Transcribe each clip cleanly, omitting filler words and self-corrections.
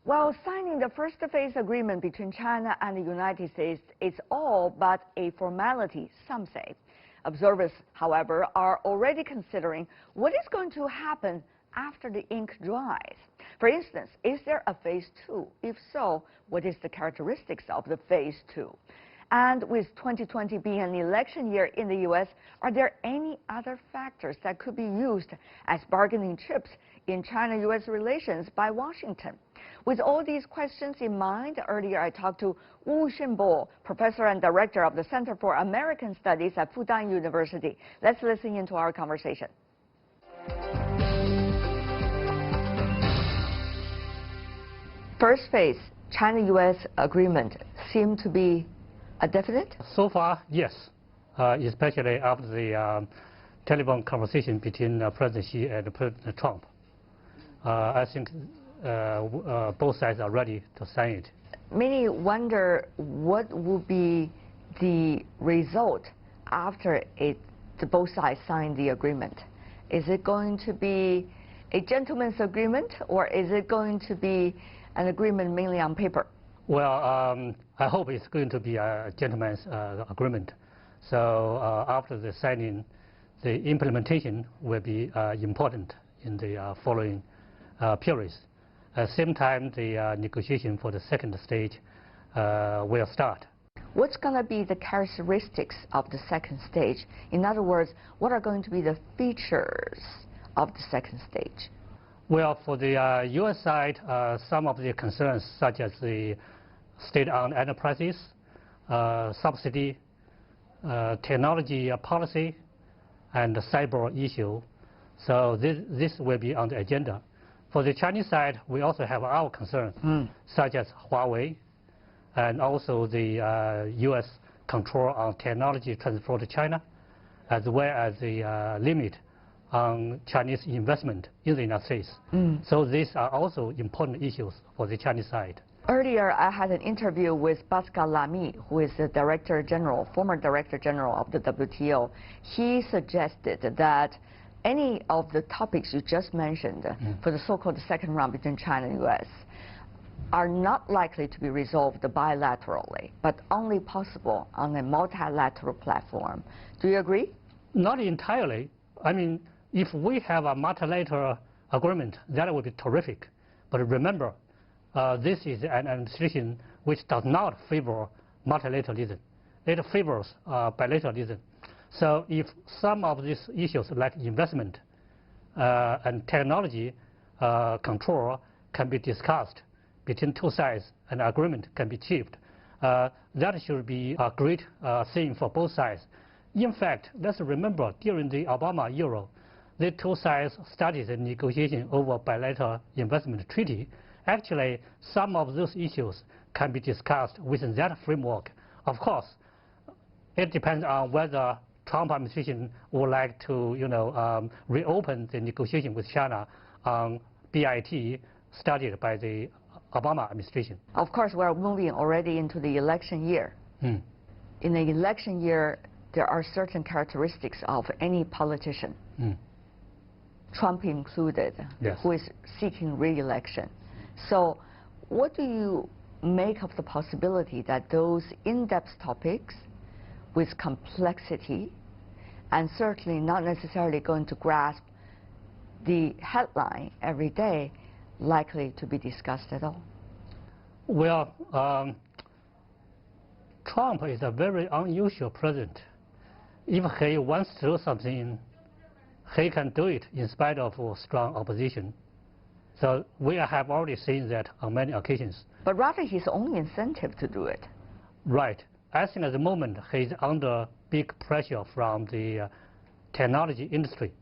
Well, signing the first phase agreement between China and the United States is all but a formality, some say. Observers, however, are already considering what is going to happen after the ink dries. For instance, is there a phase 2? If so, what is the characteristics of the phase 2? And with 2020 being an election year in the U.S., are there any other factors that could be used as bargaining chips in China-U.S. relations by Washington? With all these questions in mind, earlier I talked to Wu Xinbo, professor and director of the Center for American Studies at Fudan University. Let's listen into our conversation. First phase, China-U.S. agreement seemed to be a definite? So far, yes, especially after the telephone conversation between President Xi and President Trump. I think both sides are ready to sign it. Many wonder what will be the result after both sides sign the agreement. Is it going to be a gentleman's agreement, or is it going to be an agreement mainly on paper? Well, I hope it's going to be a gentleman's agreement. So after the signing, the implementation will be important in the following periods. At the same time, the negotiation for the second stage will start. What's going to be the characteristics of the second stage? In other words, what are going to be the features of the second stage? Well, for the U.S. side, some of the concerns such as the state-owned enterprises, subsidy, technology policy, and the cyber issue. So this will be on the agenda. For the Chinese side, we also have our concerns, such as Huawei, and also the U.S. control on technology transfer to China, as well as the limit on Chinese investment in the United States. So these are also important issues for the Chinese side. Earlier, I had an interview with Pascal Lamy, who is the Director General, former Director General of the WTO. He suggested that any of the topics you just mentioned for the so-called second round between China and U.S. are not likely to be resolved bilaterally, but only possible on a multilateral platform. Do you agree? Not entirely. I mean, if we have a multilateral agreement, that would be terrific. But remember, this is an administration which does not favor multilateralism. It favors bilateralism. So if some of these issues like investment and technology control can be discussed between two sides and agreement can be achieved, that should be a great thing for both sides. In fact, let's remember during the Obama era, the two sides started a negotiation over bilateral investment treaty. Actually, some of those issues can be discussed within that framework. Of course, it depends on whether Trump administration would like to, reopen the negotiation with China on BIT started by the Obama administration. Of course, we're moving already into the election year. In the election year, there are certain characteristics of any politician, Trump included, who is seeking re-election. So what do you make of the possibility that those in-depth topics with complexity and certainly not necessarily going to grasp the headline every day likely to be discussed at all? Well, Trump is a very unusual president. If he wants to do something, he can do it in spite of strong opposition. So we have already seen that on many occasions. But rather his own incentive to do it. Right. I think at the moment he's under big pressure from the technology industry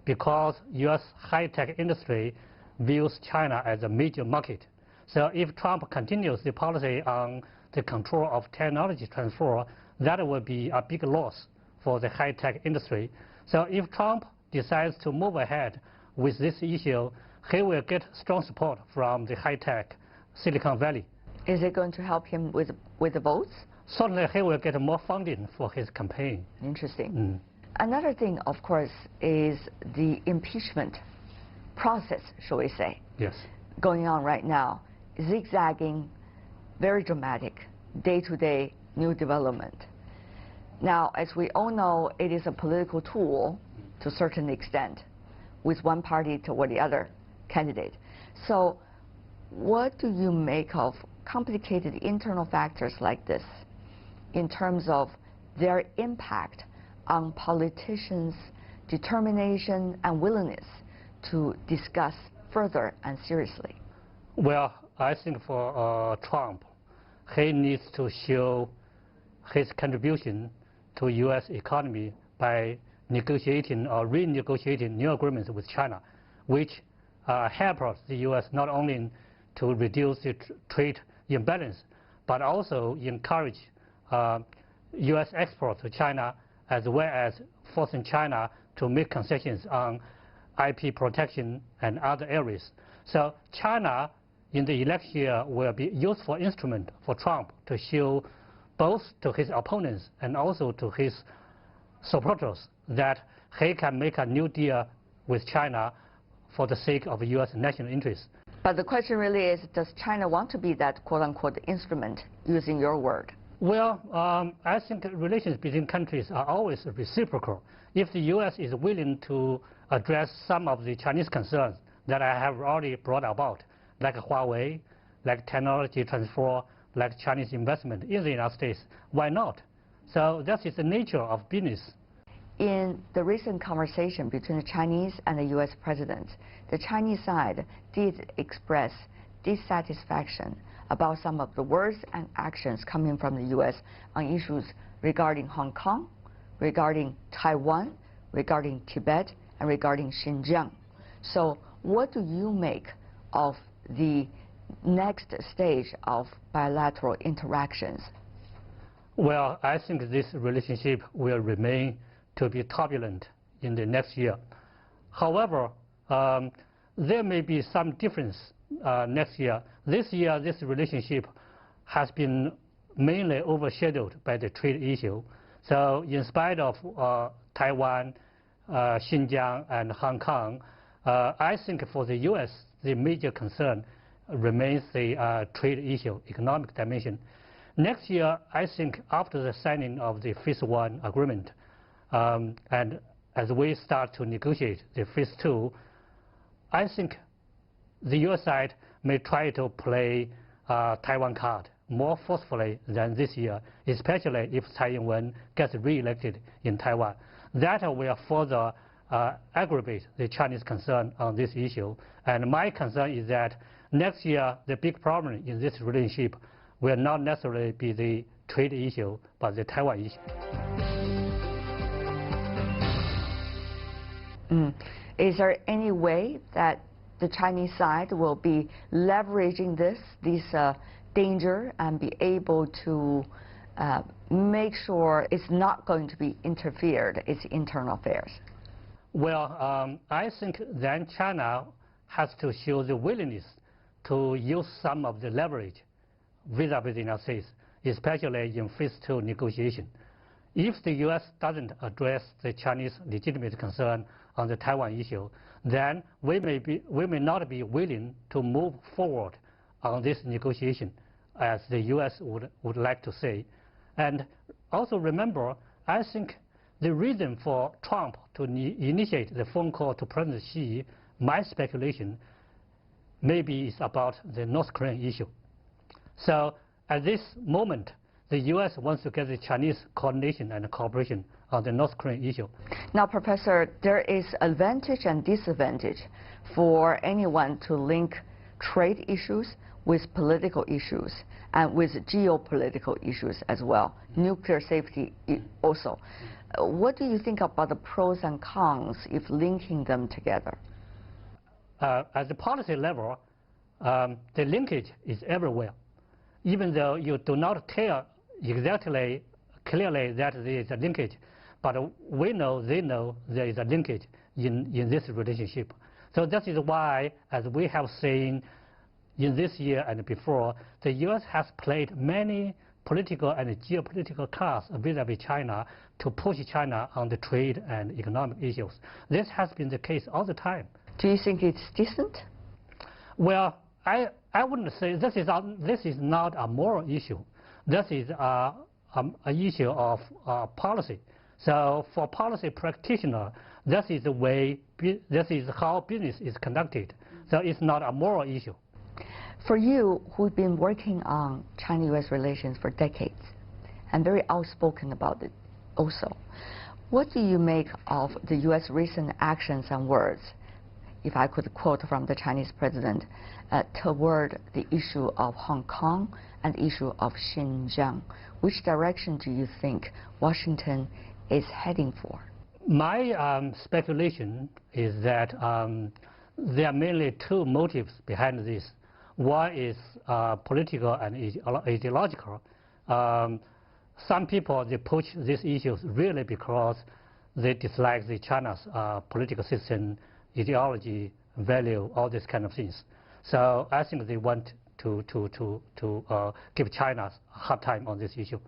because U.S. high-tech industry views China as a major market. So if Trump continues the policy on the control of technology transfer, that will be a big loss for the high-tech industry. So if Trump decides to move ahead with this issue, he will get strong support from the high-tech Silicon Valley. Is it going to help him with the votes? Certainly, he will get more funding for his campaign. Interesting. Another thing, of course, is the impeachment process, shall we say, yes, going on right now. zigzagging, very dramatic, day-to-day new development. Now, as we all know, it is a political tool to a certain extent, with one party toward the other candidate. So what do you make of complicated internal factors like this in terms of their impact on politicians' determination and willingness to discuss further and seriously? Well, I think for Trump, he needs to show his contribution to U.S. economy by negotiating or renegotiating new agreements with China, which helps the U.S. not only to reduce the trade imbalance, but also encourage U.S. exports to China, as well as forcing China to make concessions on IP protection and other areas. So China in the election year will be a useful instrument for Trump to show both to his opponents and also to his supporters that he can make a new deal with China for the sake of U.S. national interests. But the question really is, does China want to be that quote-unquote instrument, using your word? Well, I think relations between countries are always reciprocal. If the U.S. is willing to address some of the Chinese concerns that I have already brought about, like Huawei, like technology transfer, like Chinese investment in the United States, why not? So that is the nature of business. In the recent conversation between the Chinese and the U.S. president, the Chinese side did express dissatisfaction about some of the words and actions coming from the U.S. on issues regarding Hong Kong, regarding Taiwan, regarding Tibet, and regarding Xinjiang. So what do you make of the next stage of bilateral interactions? Well, I think this relationship will remain to be turbulent in the next year. However, there may be some difference next year. This year, this relationship has been mainly overshadowed by the trade issue. So in spite of Taiwan, Xinjiang, and Hong Kong, I think for the U.S., the major concern remains the trade issue, economic dimension. Next year, I think after the signing of the Phase 1 agreement, and as we start to negotiate the Phase 2, I think the U.S. side may try to play Taiwan card more forcefully than this year, especially if Tsai Ing-wen gets re-elected in Taiwan. That will further aggravate the Chinese concern on this issue. And my concern is that next year, the big problem in this relationship will not necessarily be the trade issue, but the Taiwan issue. Is there any way that the Chinese side will be leveraging this danger and be able to make sure it's not going to be interfered, its internal affairs? Well, I think then China has to show the willingness to use some of the leverage vis-à-vis the United States, especially in Phase 2 negotiation. If the U.S. doesn't address the Chinese legitimate concern on the Taiwan issue, then we may not be willing to move forward on this negotiation, as the U.S. would like to say. And also remember, I think the reason for Trump to initiate the phone call to President Xi, my speculation, maybe is about the North Korean issue. So at this moment, the U.S. wants to get the Chinese coordination and cooperation on the North Korean issue. Now, Professor, there is advantage and disadvantage for anyone to link trade issues with political issues and with geopolitical issues as well, nuclear safety also. What do you think about the pros and cons if linking them together? At the policy level, the linkage is everywhere. Even though you do not tell exactly clearly that there is a linkage, but we know, they know there is a linkage in this relationship. So that is why, as we have seen in this year and before, the U.S. has played many political and geopolitical cards vis-à-vis China to push China on the trade and economic issues. This has been the case all the time. Do you think it's decent? Well, I wouldn't say this is not a moral issue. This is an issue of policy. So for policy practitioner, this is the way, this is how business is conducted. So it's not a moral issue. For you, who've been working on China-U.S. relations for decades and very outspoken about it also, what do you make of the U.S. recent actions and words, if I could quote from the Chinese president, toward the issue of Hong Kong and the issue of Xinjiang? Which direction do you think Washington is heading for? My speculation is that there are mainly two motives behind this. One is political and ideological. Some people, they push these issues really because they dislike China's political system, ideology, value, all these kind of things. So I think they want to give China a hard time on this issue.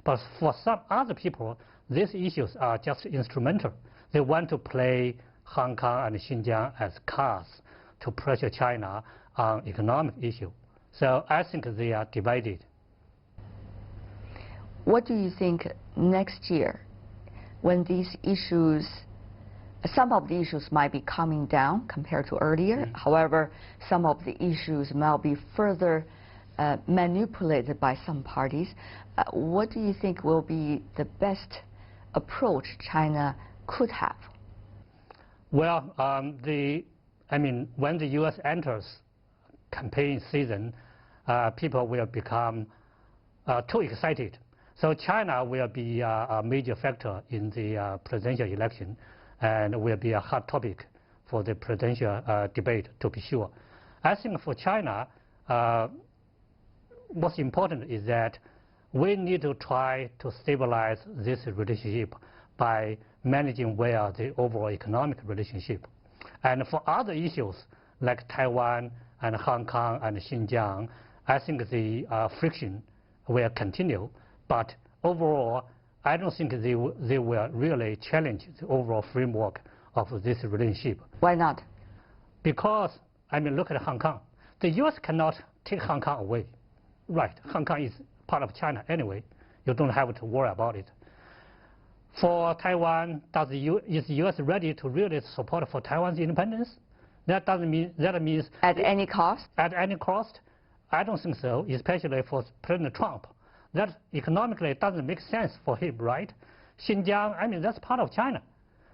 But for some other people, these issues are just instrumental. They want to play Hong Kong and Xinjiang as cards to pressure China on economic issue. So I think they are divided. What do you think next year, when these issues, some of the issues might be coming down compared to earlier, however, some of the issues might be further manipulated by some parties. What do you think will be the best approach China could have? Well, when the U.S. enters campaign season, people will become too excited. So China will be a major factor in the presidential election and will be a hot topic for the presidential debate, to be sure. I think for China, what's important is that we need to try to stabilize this relationship by managing well the overall economic relationship. And for other issues like Taiwan and Hong Kong and Xinjiang, I think the friction will continue. But overall, I don't think they will really challenge the overall framework of this relationship. Why not? Because, look at Hong Kong. The U.S. cannot take Hong Kong away. Right, Hong Kong is part of China anyway. You don't have to worry about it. For Taiwan, is the U.S. ready to really support for Taiwan's independence? That means at any cost? At any cost? I don't think so, especially for President Trump. That economically doesn't make sense for him, right? Xinjiang, that's part of China.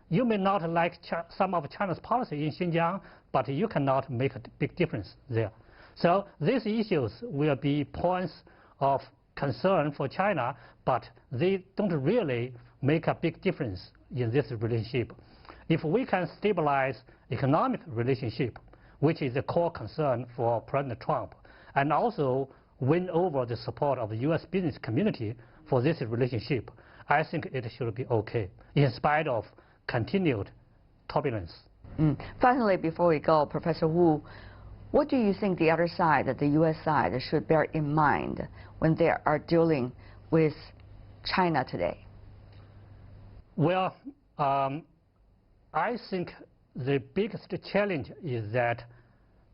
You may not like some of China's policy in Xinjiang, but you cannot make a big difference there. So these issues will be points of concern for China, but they don't really make a big difference in this relationship. If we can stabilize economic relationship, which is a core concern for President Trump, and also win over the support of the U.S. business community for this relationship, I think it should be okay, in spite of continued turbulence. Finally, before we go, Professor Wu, what do you think the other side, the U.S. side, should bear in mind when they are dealing with China today? Well, I think the biggest challenge is that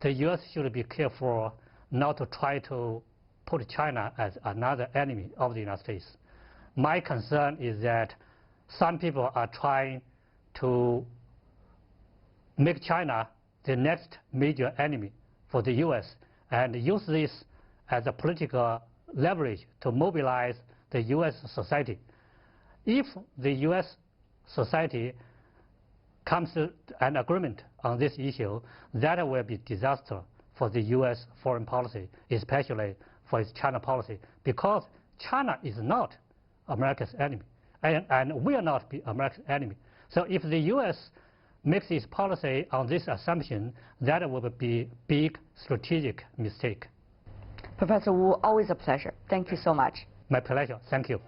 the U.S. should be careful not to try to put China as another enemy of the United States. My concern is that some people are trying to make China the next major enemy for the U.S. and use this as a political leverage to mobilize the U.S. society. If the U.S. society comes to an agreement on this issue, that will be disaster for the U.S. foreign policy, especially for its China policy, because China is not America's enemy, and will not be America's enemy. So if the U.S. makes its policy on this assumption, that will be a big strategic mistake. Professor Wu, always a pleasure. Thank you so much. My pleasure. Thank you.